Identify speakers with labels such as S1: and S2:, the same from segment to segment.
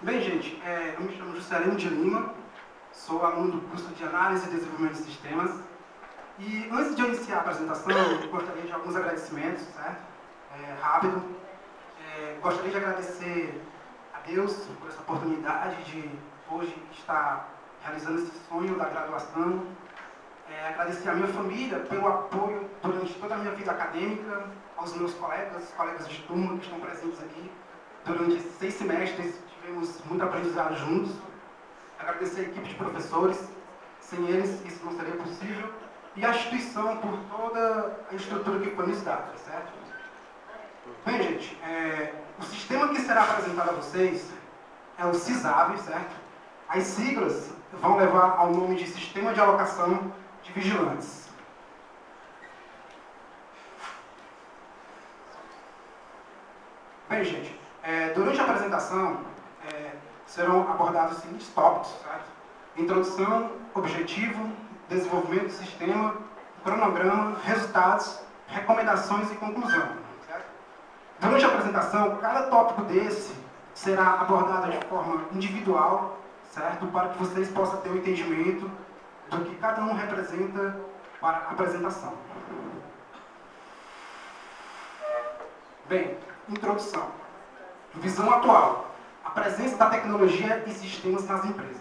S1: Bem, gente, eu me chamo Juscelino de Lima, sou aluno do curso de Análise e Desenvolvimento de Sistemas. E antes de eu iniciar a apresentação, eu gostaria de alguns agradecimentos, certo? Rápido. Gostaria de agradecer a Deus por essa oportunidade de hoje estar realizando esse sonho da graduação. Agradecer à minha família pelo apoio durante toda a minha vida acadêmica, aos meus colegas de turma que estão presentes aqui. Durante esses 6 semestres, tivemos muito aprendizado juntos. Agradecer a equipe de professores, sem eles isso não seria possível. E a instituição por toda a estrutura que foi nos dada, certo? Bem, gente, o sistema que será apresentado a vocês é o SISAV, certo? As siglas vão levar ao nome de Sistema de Alocação de Vigilantes. Bem, gente, durante a apresentação serão abordados os seguintes tópicos, certo? Introdução, objetivo, desenvolvimento do sistema, cronograma, resultados, recomendações e conclusão, certo? Durante a apresentação, cada tópico desse será abordado de forma individual, certo? Para que vocês possam ter um entendimento do que cada um representa para a apresentação. Bem, introdução. Visão atual. A presença da tecnologia e sistemas nas empresas.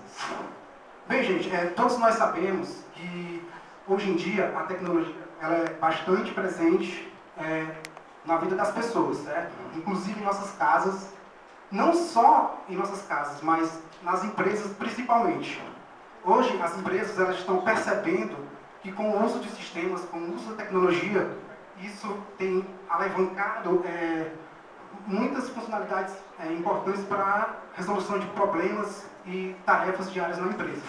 S1: Bem, gente, todos nós sabemos que hoje em dia a tecnologia ela é bastante presente na vida das pessoas, certo? Inclusive em nossas casas, não só em nossas casas, mas nas empresas principalmente. Hoje as empresas elas estão percebendo que com o uso de sistemas, com o uso da tecnologia, isso tem alavancado muitas funcionalidades importantes para a resolução de problemas e tarefas diárias na empresa.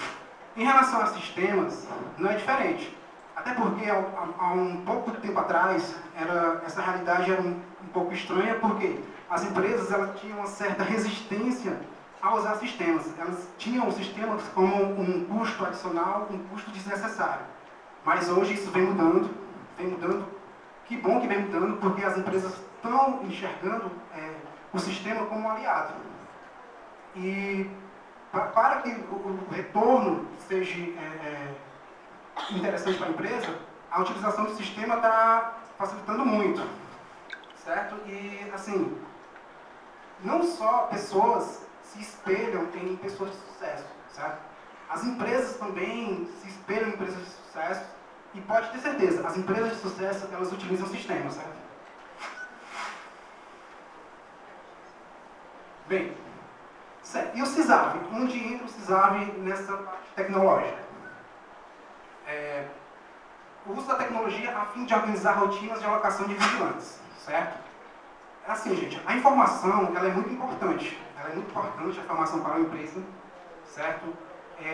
S1: Em relação a sistemas, não é diferente. Até porque há um pouco tempo atrás, essa realidade era um pouco estranha, porque as empresas elas tinham uma certa resistência a usar sistemas. Elas tinham os sistemas como um custo adicional, um custo desnecessário. Mas hoje isso vem mudando. Que bom que vem mudando, porque as empresas estão enxergando o sistema como um aliado. E para que o retorno seja interessante para a empresa, a utilização do sistema está facilitando muito, certo? E, assim, não só pessoas se espelham em pessoas de sucesso, certo? As empresas também se espelham em empresas de sucesso e pode ter certeza, as empresas de sucesso, elas utilizam sistemas, certo? Bem, certo. E o SISAV? Onde entra o SISAV nessa parte tecnológica? O uso da tecnologia a fim de organizar rotinas de alocação de vigilantes, certo? Assim, gente, a informação, ela é muito importante. Ela é muito importante, a informação para a empresa, certo?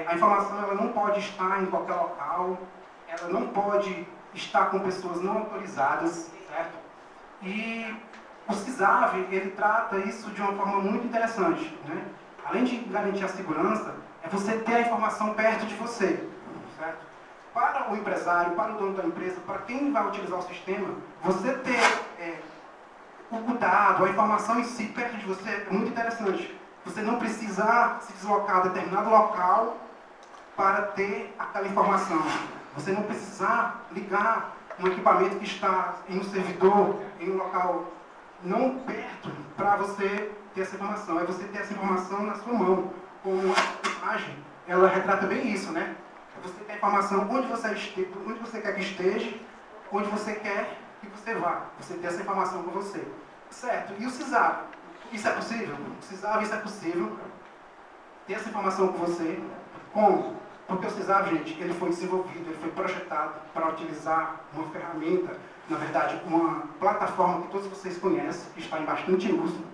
S1: A informação, ela não pode estar em qualquer local, ela não pode estar com pessoas não autorizadas, certo? E o SISAV, ele trata isso de uma forma muito interessante, né? Além de garantir a segurança, é você ter a informação perto de você, certo? Para o empresário, para o dono da empresa, para quem vai utilizar o sistema, você ter o dado, a informação em si perto de você é muito interessante. Você não precisar se deslocar a determinado local para ter aquela informação. Você não precisar ligar um equipamento que está em um servidor, em um local não perto, para você ter essa informação. É você ter essa informação na sua mão. Como a imagem, ela retrata bem isso, né? É você ter a informação onde você quer que esteja, onde você quer que você vá. Você ter essa informação com você. Certo? E o SISAV? Isso é possível? O SISAV, isso é possível. Ter essa informação com você. Como? Porque o SISAV, gente, ele foi desenvolvido, ele foi projetado para utilizar uma ferramenta, na verdade, uma plataforma que todos vocês conhecem, que está em bastante uso.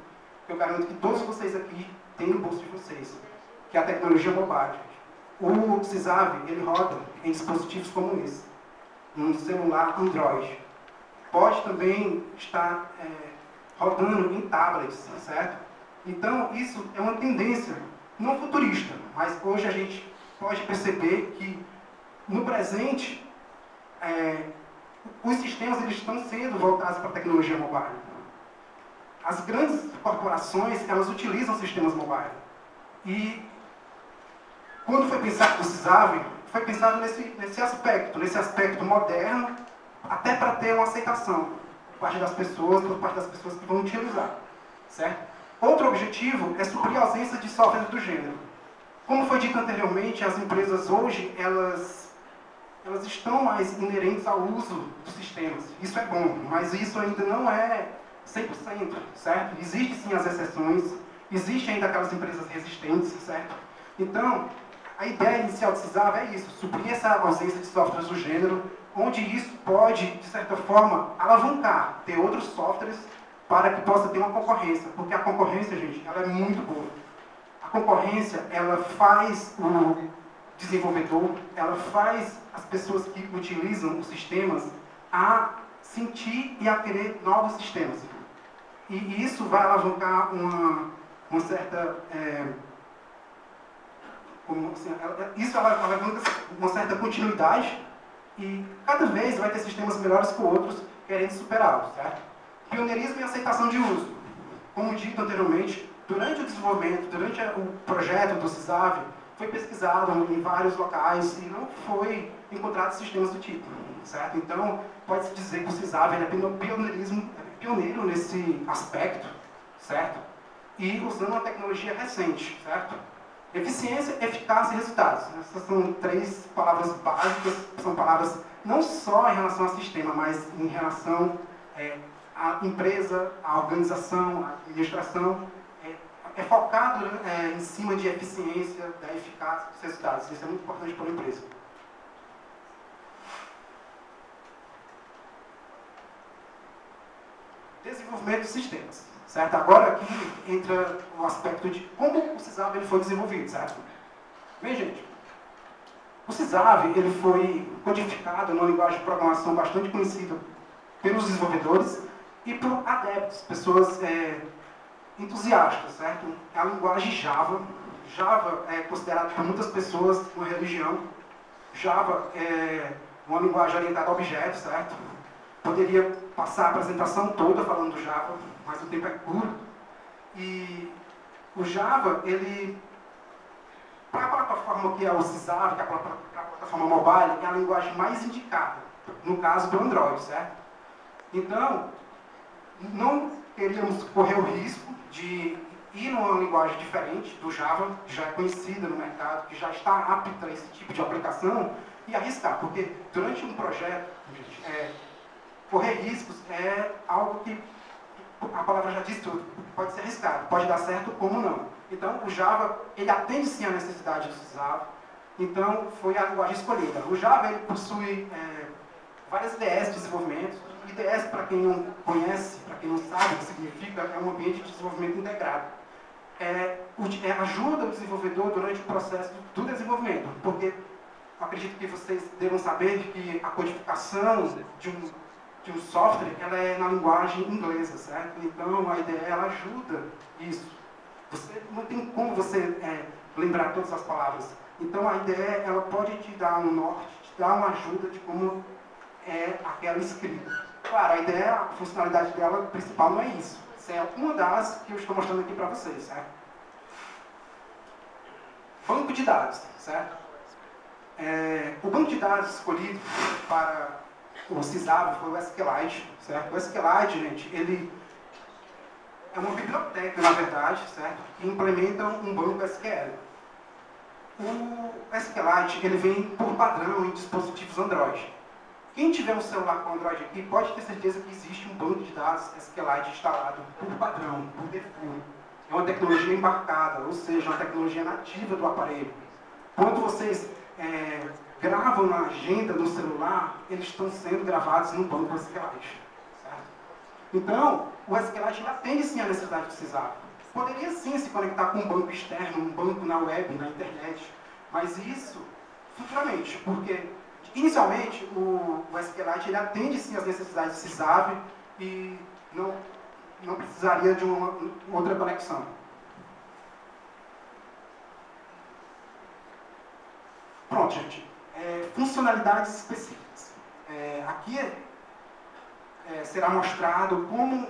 S1: Eu garanto que todos vocês aqui têm no bolso de vocês, que é a tecnologia mobile. O SISAV, ele roda em dispositivos como esse, um celular Android. Pode também estar rodando em tablets, certo? Então, isso é uma tendência, não futurista, mas hoje a gente pode perceber que, no presente, os sistemas eles estão sendo voltados para a tecnologia mobile. As grandes corporações, elas utilizam sistemas mobile. E quando foi pensado o CISAV, foi pensado nesse aspecto moderno, até para ter uma aceitação por parte das pessoas que vão utilizar, certo? Outro objetivo é suprir a ausência de software do gênero. Como foi dito anteriormente, as empresas hoje, elas estão mais inerentes ao uso dos sistemas. Isso é bom, mas isso ainda não é 100%, certo? Existem sim as exceções, existem ainda aquelas empresas resistentes, certo? Então, a ideia inicial do CISAV é isso, suprir essa ausência de softwares do gênero, onde isso pode, de certa forma, alavancar, ter outros softwares para que possa ter uma concorrência, porque a concorrência, gente, ela é muito boa. A concorrência, ela faz o desenvolvedor, ela faz as pessoas que utilizam os sistemas a sentir e a querer novos sistemas. E isso vai alavancar uma certa... isso alavanca uma certa continuidade e cada vez vai ter sistemas melhores que outros querendo superá-los, certo? Pioneirismo e aceitação de uso. Como dito anteriormente, durante o desenvolvimento, durante o projeto do CISAV, foi pesquisado em vários locais e não foi encontrado sistemas do tipo, certo? Então, pode-se dizer que o CISAV é pioneiro nesse aspecto, certo? E usando uma tecnologia recente, certo? Eficiência, eficácia e resultados. Essas são 3 palavras básicas, são palavras não só em relação ao sistema, mas em relação à empresa, à organização, à administração. É focado em cima de eficiência, da eficácia dos resultados. Isso é muito importante para a empresa. Desenvolvimento de sistemas, certo? Agora aqui entra o aspecto de como o CISAV ele foi desenvolvido, certo? Bem, gente, o CISAV ele foi codificado numa linguagem de programação bastante conhecida pelos desenvolvedores e por adeptos, pessoas entusiastas, certo? É a linguagem Java. Java é considerado por muitas pessoas uma religião. Java é uma linguagem orientada a objetos, certo? Poderia passar a apresentação toda falando do Java, mas o tempo é curto. E o Java, ele, para a plataforma que é o CISAV, que é a plataforma mobile, é a linguagem mais indicada, no caso do Android, certo? Então, não queríamos correr o risco de ir numa linguagem diferente do Java, que já é conhecida no mercado, que já está apta a esse tipo de aplicação, e arriscar, porque durante um projeto, correr riscos é algo que, a palavra já diz tudo, pode ser arriscado, pode dar certo como não. Então, o Java, ele atende sim a necessidade do CISAV, então foi a linguagem escolhida. O Java, ele possui várias IDEs de desenvolvimento. IDEs, para quem não conhece, para quem não sabe o que significa, é um ambiente de desenvolvimento integrado. Ajuda o desenvolvedor durante o processo do desenvolvimento, porque acredito que vocês devam saber que a codificação de um software ela é na linguagem inglesa, certo? Então, a IDE ela ajuda isso. Não tem como você lembrar todas as palavras. Então, a IDE ela pode te dar um norte, te dar uma ajuda de como é aquela escrita. Claro, a ideia, a funcionalidade dela principal não é isso. Essa é uma das que eu estou mostrando aqui para vocês, certo? Banco de dados, certo? O banco de dados escolhido para o CISAV foi o SQLite, certo? O SQLite, gente, ele é uma biblioteca, na verdade, certo? Que implementa um banco SQL. O SQLite, ele vem por padrão em dispositivos Android. Quem tiver um celular com Android aqui pode ter certeza que existe um banco de dados SQLite instalado por padrão, por default. É uma tecnologia embarcada, ou seja, uma tecnologia nativa do aparelho. Quando vocês gravam na agenda no celular, eles estão sendo gravados no banco SQLite. Certo? Então, o SQLite atende sim a necessidade do CISAV. Poderia sim se conectar com um banco externo, um banco na web, na internet, mas isso futuramente, porque inicialmente, o SQLite ele atende sim às necessidades do CISAV e não precisaria de uma outra conexão. Pronto, gente. Funcionalidades específicas. Aqui será mostrado como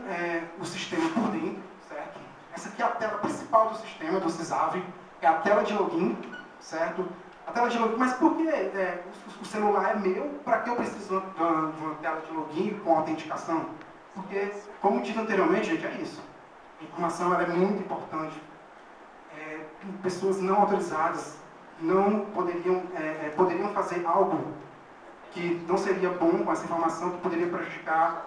S1: o sistema por dentro, certo? É Essa aqui é a tela principal do sistema, do Sysav, é a tela de login, certo? A tela de login, mas por que o celular é meu, para que eu preciso de uma tela de login com autenticação? Porque, como dito anteriormente, gente, é isso. A informação ela é muito importante. Pessoas não autorizadas não poderiam fazer algo que não seria bom com essa informação, que poderia prejudicar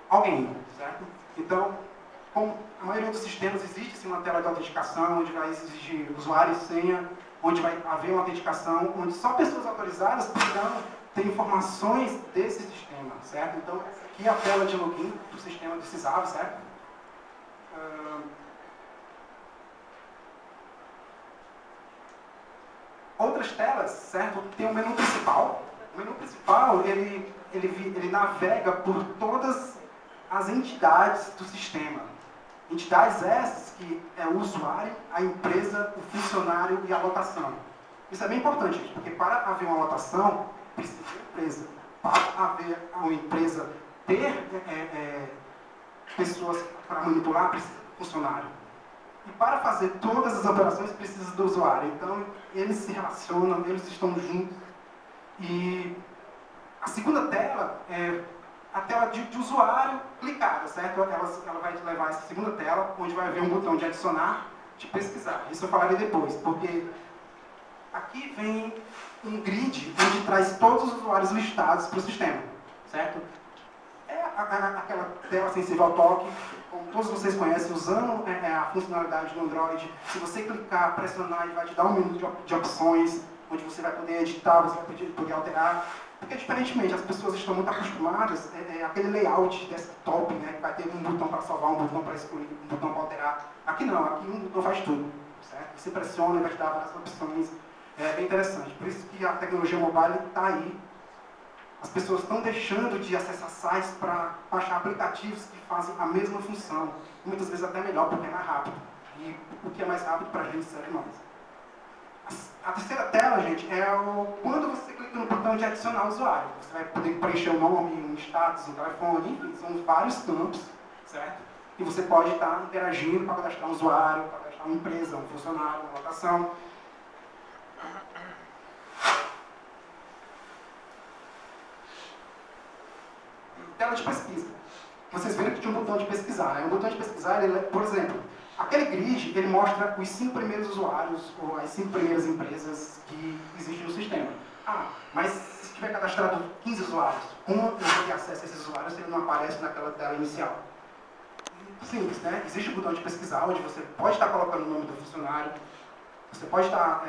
S1: alguém, certo? Então, como a maioria dos sistemas existe sim, uma tela de autenticação, onde vai exigir usuário e senha, onde vai haver uma autenticação, onde só pessoas autorizadas poderão ter informações desse sistema, certo? Então, essa aqui é a tela de login do sistema do Sysav, certo? Outras telas, certo? Tem o menu principal. O menu principal, ele navega por todas as entidades do sistema. Entidades essas que é o usuário, a empresa, o funcionário e a lotação. Isso é bem importante, gente, porque para haver uma lotação, precisa ter empresa. Para haver uma empresa ter pessoas para manipular, precisa de funcionário. E para fazer todas as operações, precisa do usuário. Então, eles se relacionam, eles estão juntos. E a segunda tela é a tela de usuário clicada, certo? Ela vai te levar a essa segunda tela, onde vai haver um botão de adicionar, de pesquisar. Isso eu falarei depois, porque aqui vem um grid onde traz todos os usuários listados para o sistema, certo? É aquela tela sensível ao toque, como todos vocês conhecem, usando a funcionalidade do Android. Se você clicar, pressionar, ele vai te dar um menu de opções, onde você vai poder editar, você vai poder alterar. Porque, diferentemente, as pessoas estão muito acostumadas aquele layout desktop, né, que vai ter um botão para salvar, um botão para excluir, um botão para alterar. Aqui não, aqui um botão faz tudo, certo? Você pressiona e vai te dar várias opções. É bem interessante. Por isso que a tecnologia mobile está aí. As pessoas estão deixando de acessar sites para baixar aplicativos que fazem a mesma função. Muitas vezes até melhor, porque é mais rápido. E o que é mais rápido para a gente serve mais. A terceira tela, gente, é quando você clica no botão de adicionar usuário. Você vai poder preencher o nome, um status, um telefone, enfim, são vários campos, certo? E você pode estar interagindo para cadastrar um usuário, para cadastrar uma empresa, um funcionário, uma lotação. Tela de pesquisa. Vocês viram que tinha um botão de pesquisar, né? Um botão de pesquisar, por exemplo, aquele grid, ele mostra os 5 primeiros usuários, ou as 5 primeiras empresas que existem no sistema. Ah, mas se tiver cadastrado 15 usuários, como eu vou ter acesso a esses usuários se ele não aparece naquela tela inicial? Simples, né? Existe o botão de pesquisar, onde você pode estar colocando o nome do funcionário, você pode estar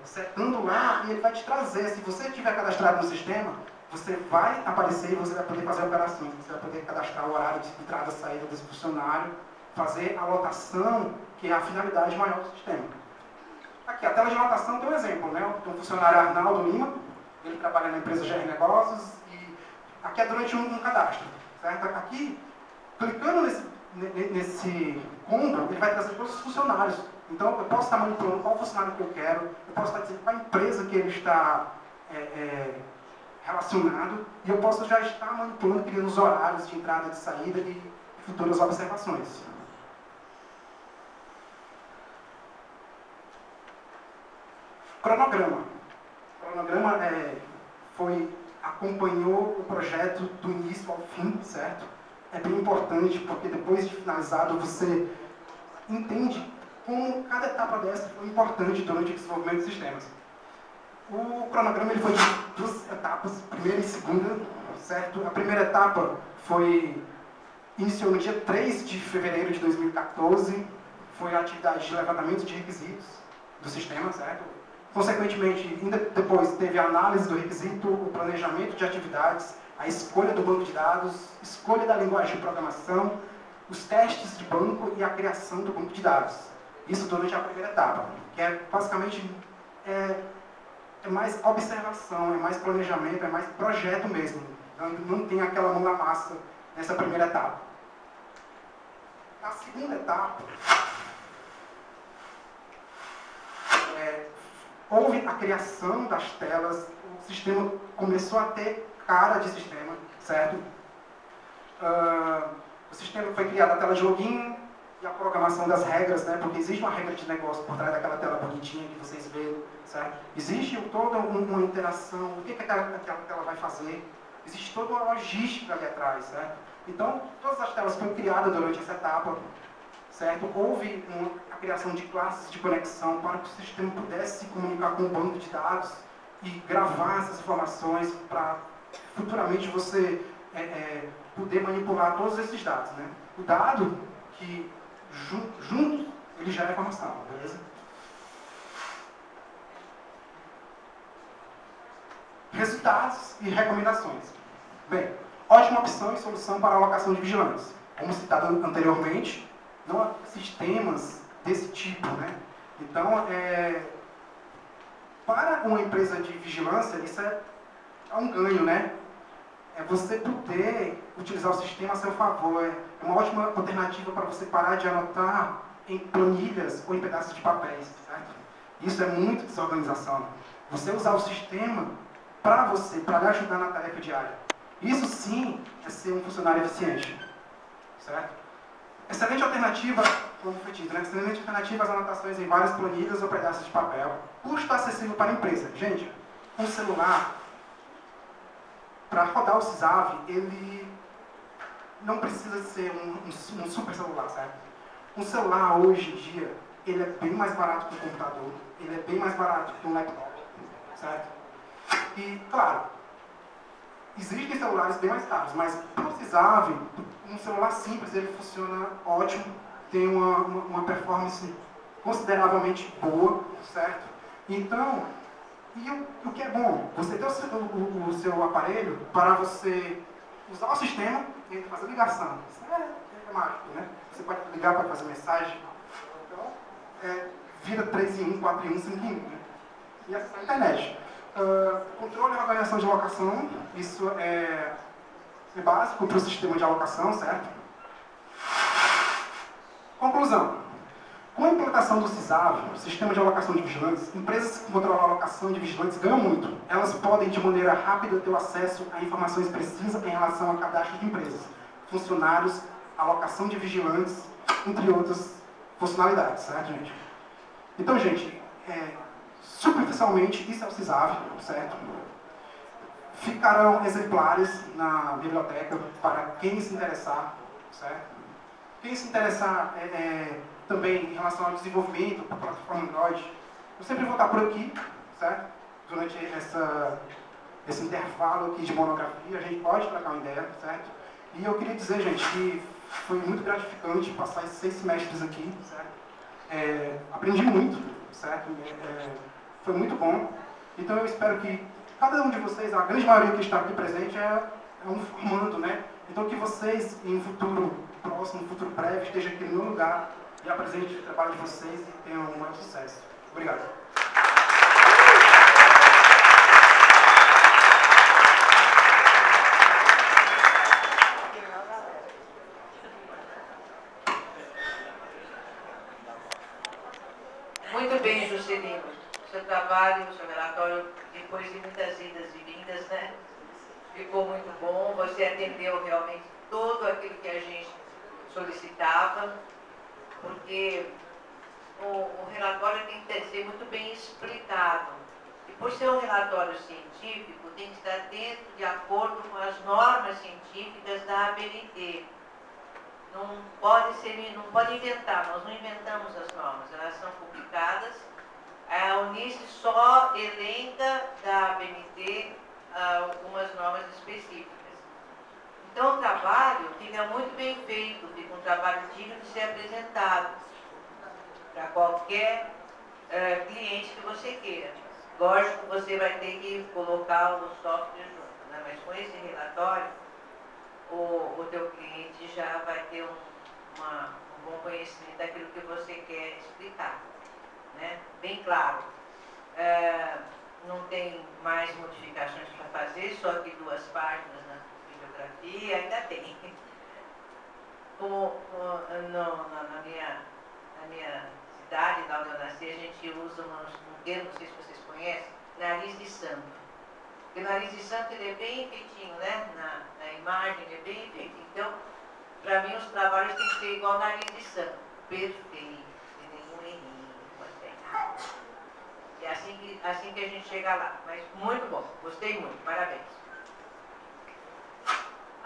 S1: setando lá e ele vai te trazer. Se você tiver cadastrado no sistema, você vai aparecer e você vai poder fazer operações. Você vai poder cadastrar o horário de entrada e saída desse funcionário, fazer a lotação, que é a finalidade maior do sistema. Aqui, a tela de lotação tem um exemplo, né? Tem um funcionário Arnaldo Lima, ele trabalha na empresa GR Negócios, e aqui é durante um cadastro, certo? Aqui, clicando nesse combo, ele vai trazer todos os funcionários. Então, eu posso estar manipulando qual funcionário que eu quero, eu posso estar dizendo qual empresa que ele está relacionado, e eu posso já estar manipulando, criando os horários de entrada e de saída e futuras observações. Cronograma. O cronograma acompanhou o projeto do início ao fim, certo? É bem importante, porque depois de finalizado, você entende como cada etapa dessa foi importante durante o desenvolvimento dos sistemas. O cronograma ele foi de 2 etapas, primeira e segunda, certo? A primeira etapa iniciou no dia 3 de fevereiro de 2014, foi a atividade de levantamento de requisitos do sistema, certo? Consequentemente, ainda depois teve a análise do requisito, o planejamento de atividades, a escolha do banco de dados, escolha da linguagem de programação, os testes de banco e a criação do banco de dados. Isso durante a primeira etapa, que é basicamente é mais observação, é mais planejamento, é mais projeto mesmo. Não tem aquela mão na massa nessa primeira etapa. Na segunda etapa, houve a criação das telas, o sistema começou a ter cara de sistema, certo? O sistema foi criado a tela de login, e a programação das regras, né? Porque existe uma regra de negócio por trás daquela tela bonitinha que vocês veem, certo? Existe toda uma interação, o que aquela tela vai fazer, existe toda uma logística ali atrás, certo? Então, todas as telas foram criadas durante essa etapa, certo? Houve a criação de classes de conexão para que o sistema pudesse se comunicar com o banco de dados e gravar essas informações para futuramente você poder manipular todos esses dados, né? O dado que junto ele gera informação, beleza? Resultados e recomendações. Bem, ótima opção e solução para a alocação de vigilantes. Como citado anteriormente, não há sistemas desse tipo, né? Então, para uma empresa de vigilância, isso é um ganho, né? É você poder utilizar o sistema a seu favor. É uma ótima alternativa para você parar de anotar em planilhas ou em pedaços de papéis, certo? Isso é muito desorganização. Você usar o sistema para você, para lhe ajudar na tarefa diária. Isso sim é ser um funcionário eficiente, certo? Excelente alternativa, como foi dito, né? Excelente alternativa às anotações em várias planilhas ou pedaços de papel. Custo acessível para a empresa. Gente, um celular, para rodar o SysAV, ele não precisa ser um super celular, certo? Um celular, hoje em dia, ele é bem mais barato que um computador, ele é bem mais barato que um laptop, certo? E, claro, existem celulares bem mais caros, mas para o SysAV, um celular simples, ele funciona ótimo, tem uma performance consideravelmente boa, certo? Então, o que é bom? Você ter o seu aparelho para você usar o sistema e fazer ligação. Isso é mágico, né? Você pode ligar para fazer mensagem. Então, vira 3 em 1, 4 em 1, 5 em 1. Né? E acessar a internet. Controle e organização de alocação. Isso é básico para o sistema de alocação, certo? Conclusão. Com a implantação do SysAV, Sistema de Alocação de Vigilantes, empresas que controlam a alocação de vigilantes ganham muito. Elas podem, de maneira rápida, ter acesso a informações precisas em relação a cadastro de empresas, funcionários, alocação de vigilantes, entre outras funcionalidades, certo, gente? Então, gente, superficialmente, isso é o SysAV, certo? Ficarão exemplares na biblioteca para quem se interessar, certo? Quem se interessar também em relação ao desenvolvimento para a plataforma Android, eu sempre vou estar por aqui, certo? Durante esse intervalo aqui de monografia, a gente pode trocar uma ideia, certo? E eu queria dizer, gente, que foi muito gratificante passar esses 6 semestres aqui, certo? Aprendi muito, certo? Foi muito bom. Então eu espero que cada um de vocês, a grande maioria que está aqui presente, é um formando, né? Então que vocês, em um futuro próximo, um futuro breve, estejam aqui no meu lugar e apresente o trabalho de vocês e tenham um maior sucesso. Obrigado.
S2: Muito bem, Juscelino. O seu trabalho, o seu relatório, depois de muitas idas e vindas, né? Ficou muito bom. Você atendeu realmente todo aquilo que a gente solicitava, porque o relatório tem que ser muito bem explicado. E por ser um relatório científico, tem que estar dentro, de acordo com as normas científicas da ABNT. Não pode inventar, nós não inventamos as normas, elas são publicadas. A Unice só elenca da ABNT algumas normas específicas. Então o trabalho fica muito bem feito, fica um trabalho digno de ser apresentado para qualquer cliente que você queira. Lógico que você vai ter que colocar o software junto, né? Mas com esse relatório, o teu cliente já vai ter um bom conhecimento daquilo que você quer explicar, né? Bem claro. Não tem mais modificações para fazer, só que 2 páginas na bibliografia, ainda tem. Na minha cidade, lá onde eu nasci, a gente usa um termo, não sei se vocês conhecem, nariz de santo. Porque o nariz de santo ele é bem feitinho, né? Na imagem ele é bem feito. Então, para mim, os trabalhos têm que ser igual ao nariz de santo. perfeito, sem nenhum errinho, pode ter errado. É assim que a gente chega lá. Mas muito bom, gostei muito, parabéns.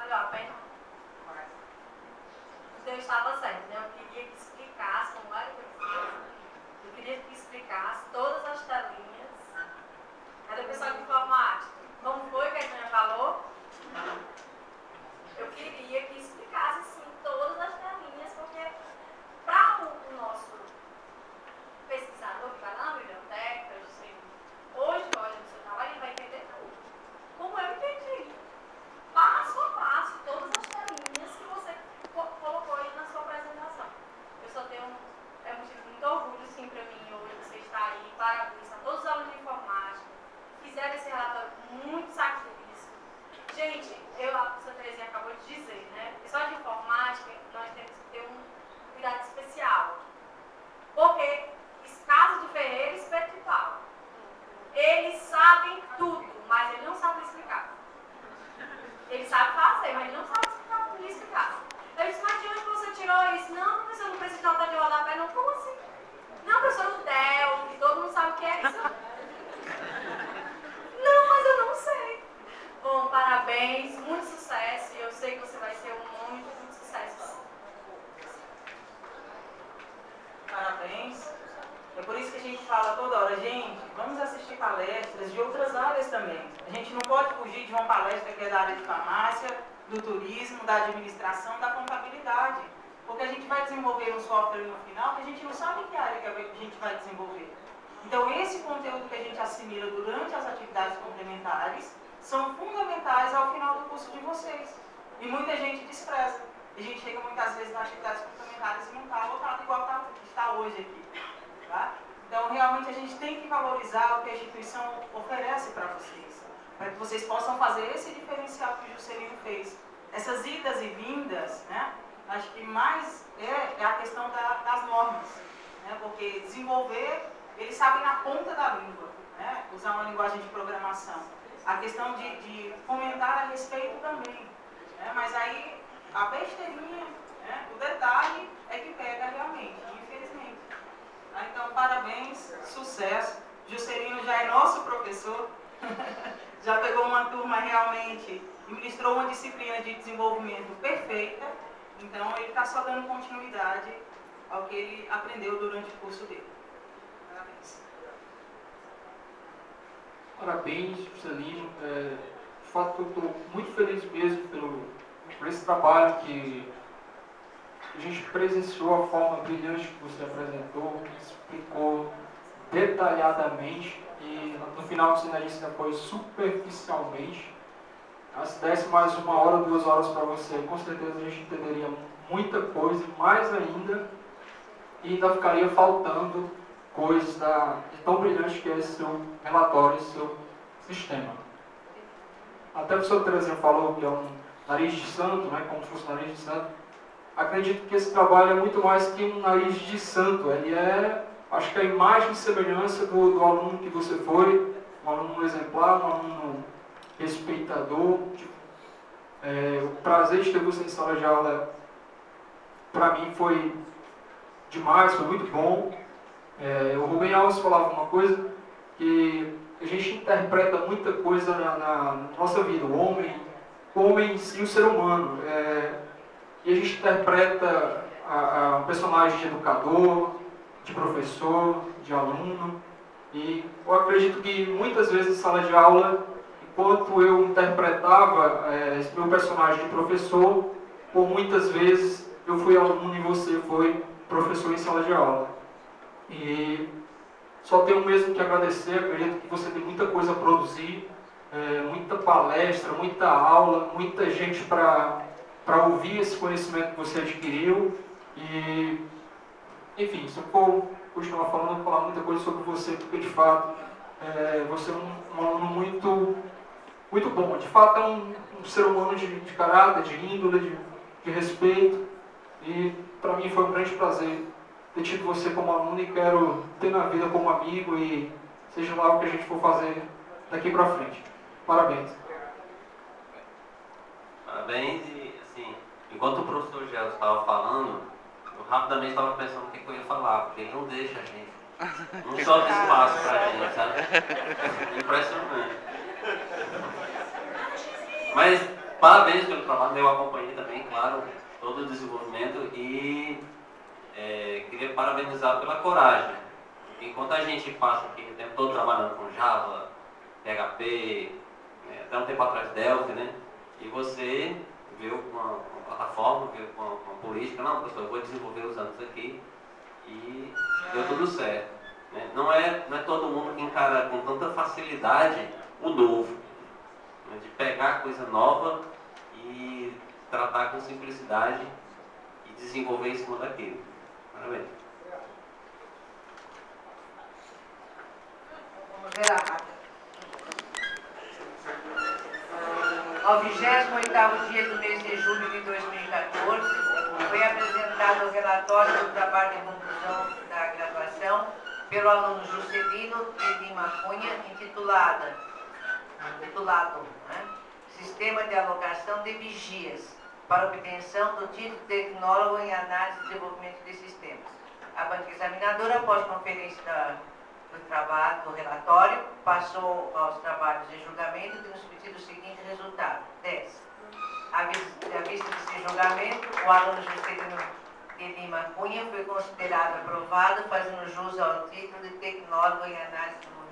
S3: Olha, bem, eu estava certo, né? Eu queria que explicasse, como várias pessoas, eu queria que explicasse todas as telinhas. Era o pessoal de informática. Como foi que a Jânia falou? Eu queria que explicasse, sim, todas as telinhas, porque para o nosso pesquisador que vai lá na biblioteca, hoje olha no seu trabalho, ele vai entender tudo. Como eu entendi. Passo a passo, todas as telinhas que você colocou aí na sua apresentação. Eu só tenho motivo de muito orgulho, sim, para mim hoje você estar aí. Parabéns a todos os alunos de informática que fizeram esse relatório muito sacrifício. Gente, a professora Terezinha acabou de dizer, né? Pessoal de informática, nós temos que ter um cuidado especial. Porque, caso do Ferreira e Espeto de Pau, eles sabem tudo, mas eles não sabem explicar. Ele sabe fazer, mas ele não sabe explicar. Eu disse, mas de onde você tirou isso? Não, professor, não precisa de nota de rodapé, não. Como assim? Não, professor, o Del, que todo mundo sabe o que é isso. Não, mas eu não sei. Bom, parabéns, muito sucesso. E eu sei que você vai ser um homem de muito sucesso.
S4: Parabéns. É por isso que a gente fala toda hora, gente, vamos assistir palestras de outras áreas também. A gente não pode fugir de uma palestra que é da área de farmácia, do turismo, da administração, da contabilidade. Porque a gente vai desenvolver um software no final que a gente não sabe em que área que a gente vai desenvolver. Então, esse conteúdo que a gente assimila durante as atividades complementares são fundamentais ao final do curso de vocês. E muita gente despreza. A gente chega muitas vezes nas atividades complementares e não está lotado igual está hoje aqui. Tá? Então, realmente, a gente tem que valorizar o que a instituição oferece para vocês, para que vocês possam fazer esse diferencial que o Juscelino fez. Essas idas e vindas, né? Acho que mais é a questão das normas, né? Porque desenvolver, eles sabem na ponta da língua, né? Usar uma linguagem de programação. A questão de fomentar a respeito também, né? Mas aí, a besteirinha, né? O detalhe é que pega realmente, infelizmente. Então, parabéns, sucesso. Juscelino já é nosso professor, já pegou uma turma realmente e ministrou uma disciplina de desenvolvimento perfeita. Então, ele está só dando continuidade ao que ele aprendeu durante o curso dele. Parabéns.
S5: Parabéns, Juscelino. De fato, eu estou muito feliz mesmo por esse trabalho que a gente presenciou, a forma brilhante que você apresentou, explicou detalhadamente e no final você ainda disse que foi superficialmente. Se desse mais 1 hora, 2 horas para você, com certeza a gente entenderia muita coisa, mais ainda, e ainda ficaria faltando coisas de tão brilhante que é esse seu relatório, esse seu sistema. Até o professor Terezinha falou que é um nariz de santo, né, como se fosse um nariz de santo. Acredito que esse trabalho é muito mais que um nariz de santo. Ele é, acho que a imagem e semelhança do aluno que você foi, um aluno exemplar, um aluno respeitador. O prazer de ter você em sala de aula, para mim, foi demais, foi muito bom. O Rubem Alves falava uma coisa, que a gente interpreta muita coisa na nossa vida, o homem em si, o ser humano. E a gente interpreta um personagem de educador, de professor, de aluno. E eu acredito que muitas vezes em sala de aula, enquanto eu interpretava esse meu personagem de professor, por muitas vezes eu fui aluno e você foi professor em sala de aula. E só tenho mesmo que agradecer, acredito que você tem muita coisa a produzir, muita palestra, muita aula, muita gente para ouvir esse conhecimento que você adquiriu. E, enfim, se eu for continuar falando, eu vou falar muita coisa sobre você, porque de fato você é um aluno muito bom. De fato é um ser humano de caráter, de índole, de respeito. E para mim foi um grande prazer ter tido você como aluno e quero ter na vida como amigo e seja lá o que a gente for fazer daqui para frente. Parabéns.
S6: Parabéns e, assim, enquanto o professor Gelo estava falando, Eu rapidamente estava pensando o que eu ia falar, porque ele não deixa a gente. Não sobra espaço pra gente, sabe? Impressionante. Mas parabéns pelo trabalho, eu acompanhei também, claro, todo o desenvolvimento e queria parabenizar pela coragem. Enquanto a gente passa aqui o tempo todo trabalhando com Java, PHP, até um tempo atrás Delphi, né? E você veio com uma plataforma, veio com uma política, não, professor, eu vou desenvolver usando isso aqui e deu tudo certo. Né? Não é todo mundo que encara com tanta facilidade o novo, né? De pegar coisa nova e tratar com simplicidade e desenvolver em cima daquilo. Parabéns.
S2: Vamos ver a ata. Ao 28º dia do mês de julho de 2014, foi apresentado o relatório do trabalho de conclusão da graduação pelo aluno Juscelino de Lima Cunha, intitulado Sistema de Alocação de Vigias, para obtenção do título de Tecnólogo em Análise e Desenvolvimento de Sistemas. A banca examinadora, após conferência do trabalho, do relatório, passou aos trabalhos de julgamento e nos pediu o seguinte resultado: 10. À vista desse julgamento, o aluno Juscelino de Lima Cunha foi considerado aprovado, fazendo jus ao título de Tecnólogo em Análise e Desenvolvimento